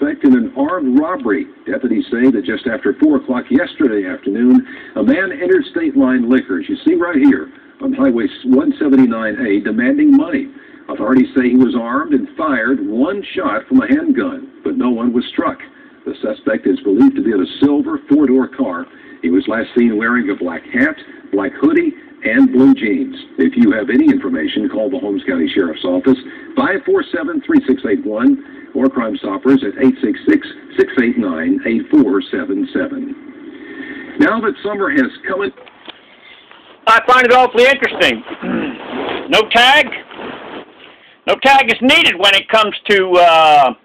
suspect in an armed robbery. Deputies say that just after 4 o'clock yesterday afternoon, a man entered State Line Liquors, you see right here, on Highway 179A, demanding money. Authorities say he was armed and fired one shot from a handgun, but no one was struck. The suspect is believed to be in a silver four-door car. He was last seen wearing a black hat, black hoodie, and blue jeans. If you have any information, call the Holmes County Sheriff's Office, 547-3681, or Crime Stoppers at 866-689-8477. Now that summer has come in... I find it awfully interesting. No tag. No tag is needed when it comes to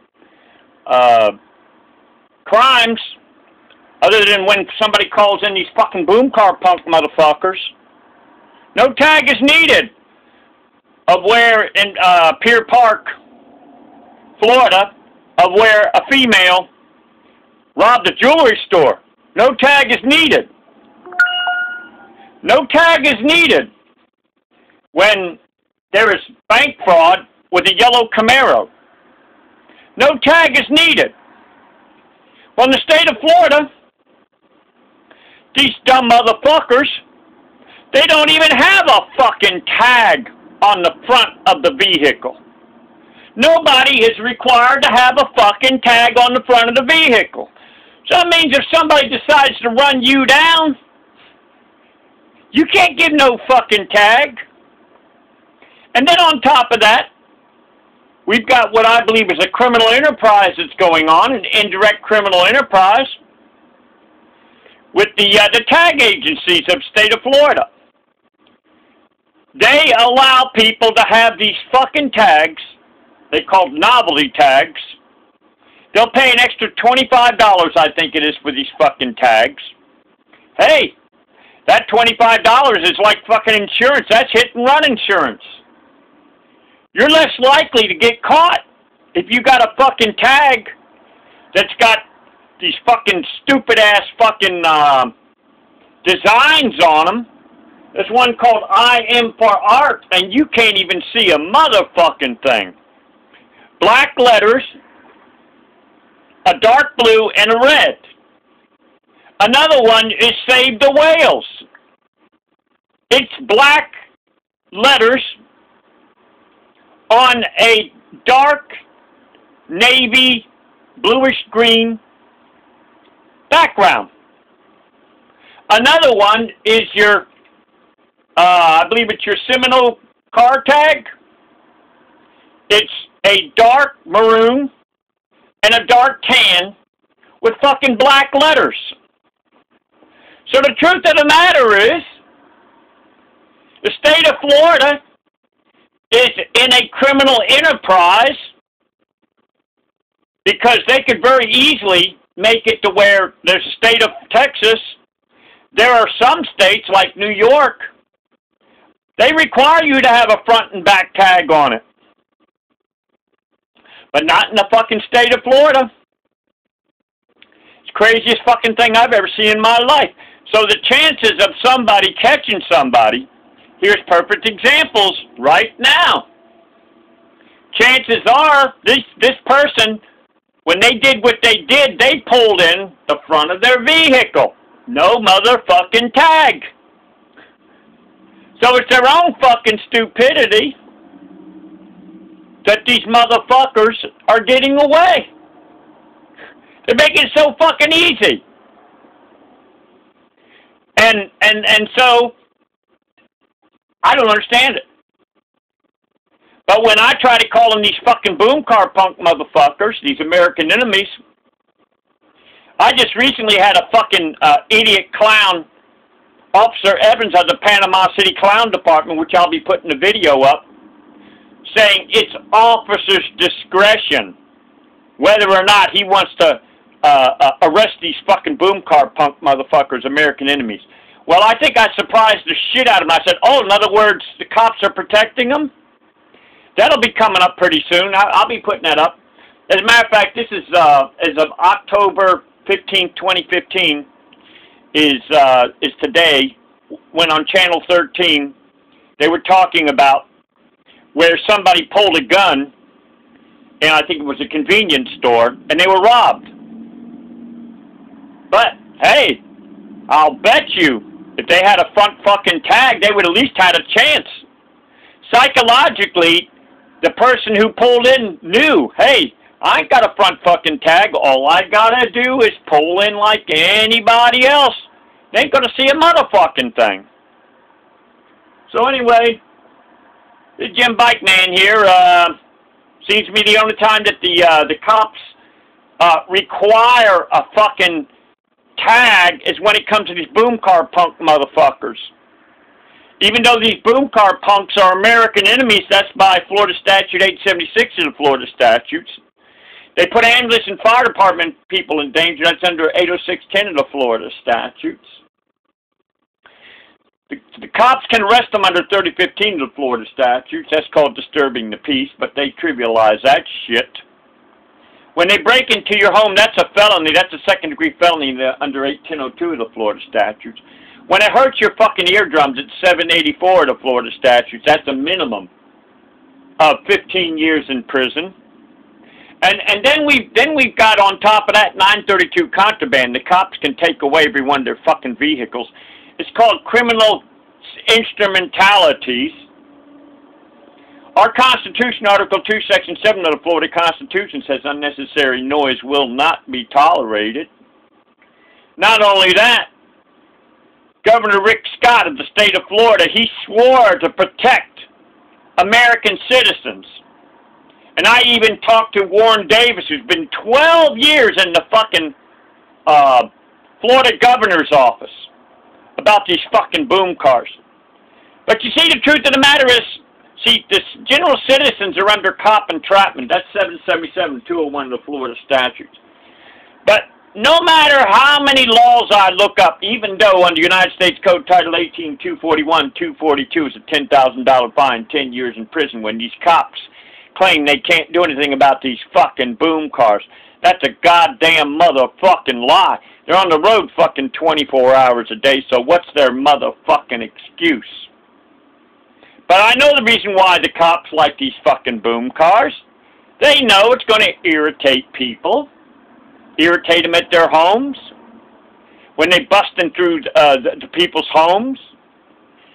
crimes, other than when somebody calls in these fucking boom car punk motherfuckers. No tag is needed of where in Pier Park, Florida, of where a female robbed a jewelry store. No tag is needed. No tag is needed when there is bank fraud with a yellow Camaro. No tag is needed. Well, in the state of Florida, these dumb motherfuckers, they don't even have a fucking tag on the front of the vehicle. Nobody is required to have a fucking tag on the front of the vehicle. So that means if somebody decides to run you down, you can't give no fucking tag. And then on top of that, we've got what I believe is a criminal enterprise that's going on, an indirect criminal enterprise, with the tag agencies of the state of Florida. They allow people to have these fucking tags, they call novelty tags. They'll pay an extra $25, I think it is, for these fucking tags. Hey, that $25 is like fucking insurance. That's hit and run insurance. You're less likely to get caught if you got a fucking tag that's got these fucking stupid-ass fucking designs on them. There's one called I Am for Art, and you can't even see a motherfucking thing. Black letters, a dark blue, and a red. Another one is Save the Whales. It's black letters on a dark navy, bluish green background. Another one is your, I believe it's your Seminole car tag. It's a dark maroon and a dark tan with fucking black letters. So the truth of the matter is, the state of Florida is in a criminal enterprise because they could very easily make it to where there's a state of Texas. There are some states like New York, they require you to have a front and back tag on it. But not in the fucking state of Florida. It's the craziest fucking thing I've ever seen in my life. So the chances of somebody catching somebody, here's perfect examples right now. Chances are this person, when they did what they did, they pulled in the front of their vehicle. No motherfucking tag. So it's their own fucking stupidity that these motherfuckers are getting away. They're making it so fucking easy. And so, I don't understand it. But when I try to call them these fucking boom car punk motherfuckers, these American enemies, I just recently had a fucking idiot clown, Officer Evans of the Panama City Clown Department, which I'll be putting the video up, saying it's officer's discretion whether or not he wants to arrest these fucking boom car punk motherfuckers, American enemies. Well, I think I surprised the shit out of him. I said, oh, in other words, the cops are protecting them? That'll be coming up pretty soon. I'll be putting that up. As a matter of fact, this is as of October 15, 2015, is today, when on Channel 13, they were talking about where somebody pulled a gun and I think it was a convenience store, and they were robbed. But, hey, I'll bet you, if they had a front fucking tag, they would at least had a chance. Psychologically, the person who pulled in knew, hey, I ain't got a front fucking tag. All I gotta do is pull in like anybody else. They ain't gonna see a motherfucking thing. So anyway, the Jimbikeman here seems to be the only time that the cops require a fucking tag is when it comes to these boom car punk motherfuckers. Even though these boom car punks are American enemies, that's by Florida Statute 876 of the Florida statutes. They put ambulance and fire department people in danger. That's under 80610 of the Florida statutes. The cops can arrest them under 3015 of the Florida statutes. That's called disturbing the peace, but they trivialize that shit. When they break into your home, that's a felony. That's a second-degree felony under 18102 of the Florida statutes. When it hurts your fucking eardrums, it's 784 of the Florida statutes. That's a minimum of 15 years in prison. And then we've got on top of that 932 contraband. The cops can take away every one of their fucking vehicles. It's called criminal instrumentalities. Our Constitution, Article 2, Section 7 of the Florida Constitution says unnecessary noise will not be tolerated. Not only that, Governor Rick Scott of the state of Florida, he swore to protect American citizens. And I even talked to Warren Davis, who's been 12 years in the fucking Florida governor's office, about these fucking boom cars. But you see, the truth of the matter is, see, the general citizens are under cop entrapment. That's 777-201 of the Florida statutes. But no matter how many laws I look up, even though under United States Code Title 18, 241, 242 is a $10,000 fine, 10 years in prison when these cops claim they can't do anything about these fucking boom cars. That's a goddamn motherfucking lie. They're on the road fucking 24 hours a day, so what's their motherfucking excuse? But I know the reason why the cops like these fucking boom cars. They know it's going to irritate people. Irritate them at their homes. When they busting through the people's homes.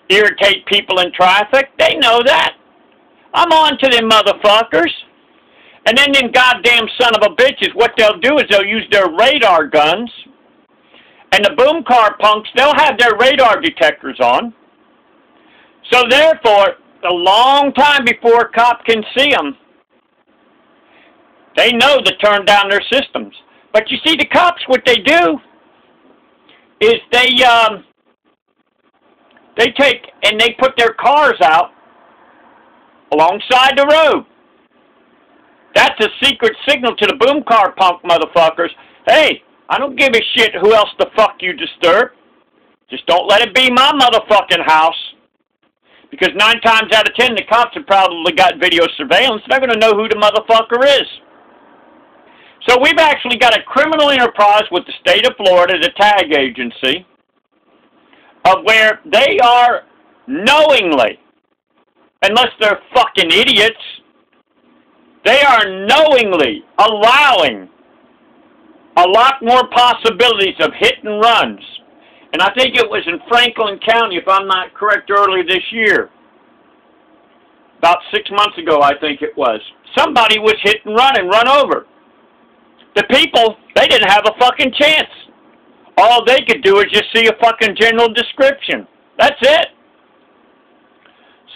Irritate people in traffic. They know that. I'm on to them motherfuckers. And then them goddamn son of a bitches, what they'll do is they'll use their radar guns. And the boom car punks, they'll have their radar detectors on. So therefore, a long time before a cop can see them, they know to turn down their systems. But you see, the cops, what they do is they take and they put their cars out alongside the road. That's a secret signal to the boom car punk motherfuckers. Hey, I don't give a shit who else the fuck you disturb. Just don't let it be my motherfucking house. Because 9 times out of 10, the cops have probably got video surveillance. They're going to know who the motherfucker is. So we've actually got a criminal enterprise with the state of Florida, the tag agency, of where they are knowingly, unless they're fucking idiots, they are knowingly allowing a lot more possibilities of hit and runs. And I think it was in Franklin County, if I'm not correct, earlier this year. About 6 months ago, I think it was. Somebody was hit and run over. The people, they didn't have a fucking chance. All they could do is just see a fucking general description. That's it.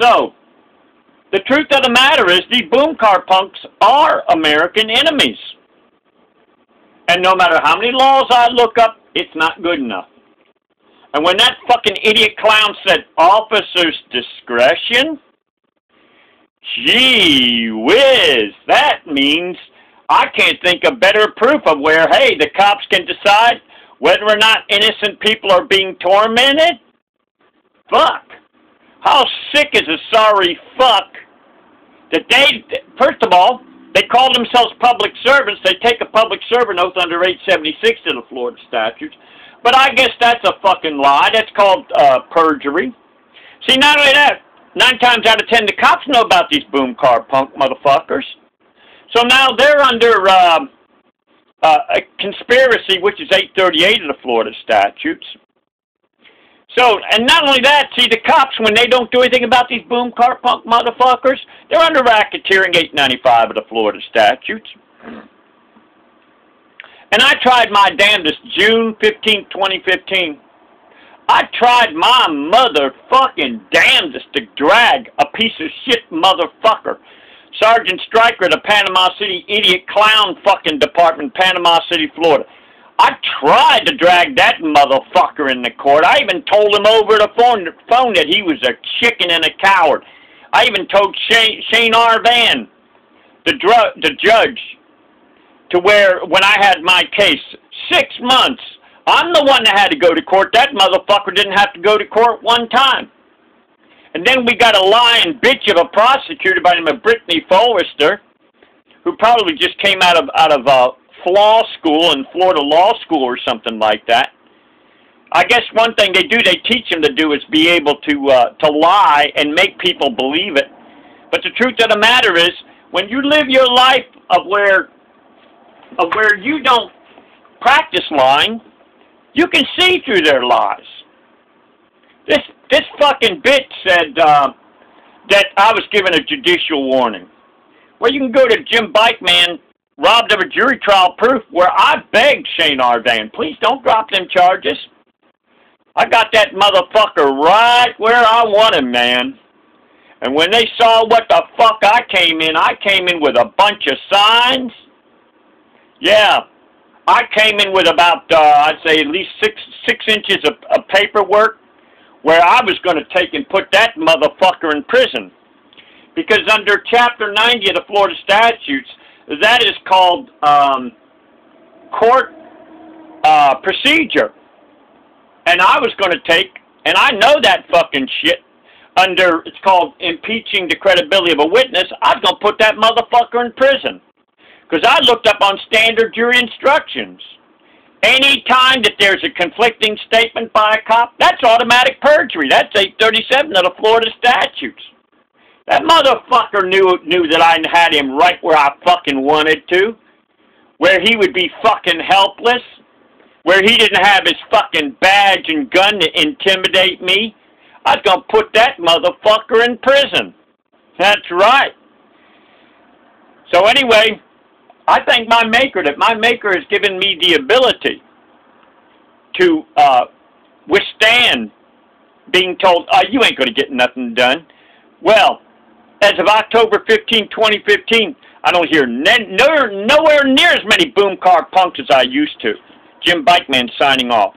So, the truth of the matter is these boom car punks are American enemies. And no matter how many laws I look up, it's not good enough. And when that fucking idiot clown said officer's discretion, gee whiz, that means I can't think of better proof of where, hey, the cops can decide whether or not innocent people are being tormented. Fuck. How sick is a sorry fuck that they, first of all, they call themselves public servants. They take a public servant oath under 876 of the Florida statutes. But I guess that's a fucking lie. That's called perjury. See, not only that, 9 times out of 10, the cops know about these boom car punk motherfuckers. So now they're under a conspiracy, which is 838 of the Florida statutes. So, and not only that, see, the cops, when they don't do anything about these boom car punk motherfuckers, they're under racketeering 895 of the Florida statutes. And I tried my damnedest, June 15, 2015. I tried my motherfucking damnedest to drag a piece of shit motherfucker, Sergeant Stryker, the Panama City idiot clown fucking department, Panama City, Florida. I tried to drag that motherfucker in the court. I even told him over the phone that he was a chicken and a coward. I even told Shane R. Van, the judge, to where, when I had my case, 6 months, I'm the one that had to go to court. That motherfucker didn't have to go to court one time. And then we got a lying bitch of a prosecutor by the name of Brittany Forrester, who probably just came out of law school in Florida Law School or something like that. I guess one thing they teach them to do is be able to lie and make people believe it. But the truth of the matter is, when you live your life of where you don't practice lying, you can see through their lies. This fucking bitch said that I was given a judicial warning. Well, you can go to Jimbikeman, robbed of a jury trial proof, where I begged Shane R. Van, please don't drop them charges. I got that motherfucker right where I want him, man. And when they saw what the fuck I came in with a bunch of signs. Yeah, I came in with about, I'd say at least six inches of paperwork, where I was going to take and put that motherfucker in prison. Because under Chapter 90 of the Florida statutes, that is called court procedure. And I was going to take, and I know that fucking shit, under, it's called impeaching the credibility of a witness, I was going to put that motherfucker in prison. Because I looked up on standard jury instructions. Any time that there's a conflicting statement by a cop, that's automatic perjury. That's 837 of the Florida statutes. That motherfucker knew that I had him right where I fucking wanted to, where he would be fucking helpless, where he didn't have his fucking badge and gun to intimidate me. I was going to put that motherfucker in prison. That's right. So anyway, I thank my Maker that my Maker has given me the ability to withstand being told, oh, you ain't going to get nothing done. Well, as of October 15, 2015, I don't hear nowhere near as many boom car punks as I used to. Jimbikeman signing off.